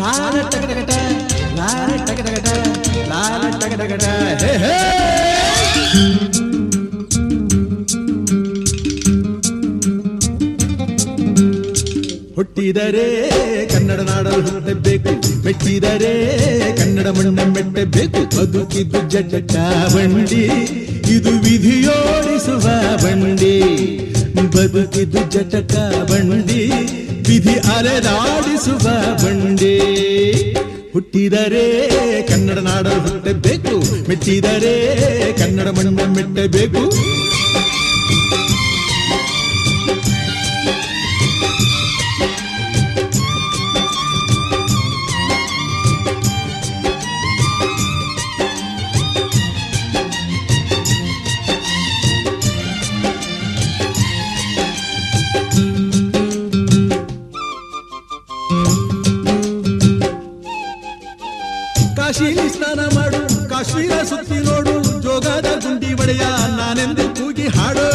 ಲಾಲ ಟಗಟಗಟ ಲಾಲ ಟಗಟಗಟ ಲಾಲ ಟಗಟಗಟ ಹೇ ಹೇ ಹುಟ್ಟಿದರೆ ಕನ್ನಡ ನಾಡಲು ಹುಟ್ಟಬೇಕು, ಮೆಟ್ಟಿದರೆ ಕನ್ನಡ ಮಣ್ಣ ಮೆಟ್ಟಬೇಕು. ಬದುಕಿದ್ದು ಜಟ ಬಂಡಿ, ಇದು ವಿಧಿಯೋಡಿಸುವ ಬಂಡಿ. ಬದುಕಿದ್ದು ಜಟಕ ಬಂಡಿ, ವಿಧಿ ಅಲೆದಾಡಿಸುವ ಬಂಡಿ. ಹುಟ್ಟಿದರೆ ಕನ್ನಡ ನಾಡಲು ಹುಟ್ಟಬೇಕು, ಮೆಟ್ಟಿದರೆ ಕನ್ನಡ ಮಣ್ಣ ಮೆಟ್ಟಬೇಕು. ಕಾಶಿಲಿ ಸ್ನಾನ ಮಾಡು, ಕಾಶ್ಮೀರ ಸುತ್ತಿ ನೋಡು, ಜೋಗದ ಗುಂಡಿ ಒಡೆಯ ನಾನೆಂದು ಕೂಗಿ ಹಾಡು.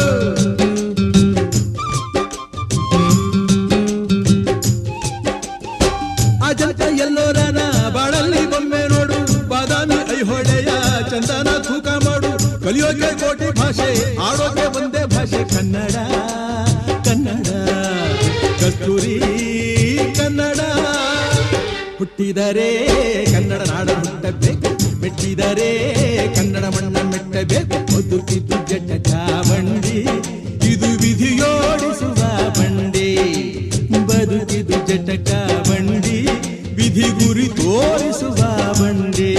ಅಜಂತ ಎಲ್ಲೋರನ ಬಾಳಲ್ಲಿ ಬೊಮ್ಮೆ ನೋಡು, ಬಾದಾಮಿ ಐಹೊಳೆಯ ಚಂದನ ತೂಕ ಮಾಡು. ಕಲಿಯೋಕೆ ಕೋಟಿ ಭಾಷೆ, ಆಡೋಕೆ ಒಂದೇ ಭಾಷೆ ಕನ್ನಡ. ಕನ್ನಡ ಕಸ್ತೂರಿ ಕನ್ನಡ. ಹುಟ್ಟಿದರೆ ಕನ್ನಡ ನಾಡ ಹುಟ್ಟಬೇಕು, ಮೆಟ್ಟಿದರೆ ಕನ್ನಡ ಮಣ್ಣ ಮೆಟ್ಟಬೇಕು. ಬದುಕಿದ್ದು ಜಟಕ ಬಂಡಿ, ಇದು ವಿಧಿಯೋಡಿಸುವ ಬಂಡಿ. ಬದುಕಿದ್ದು ಜಟಕ ಬಂಡಿ, ವಿಧಿ ಗುರಿ ತೋರಿಸುವ ಬಂಡಿ.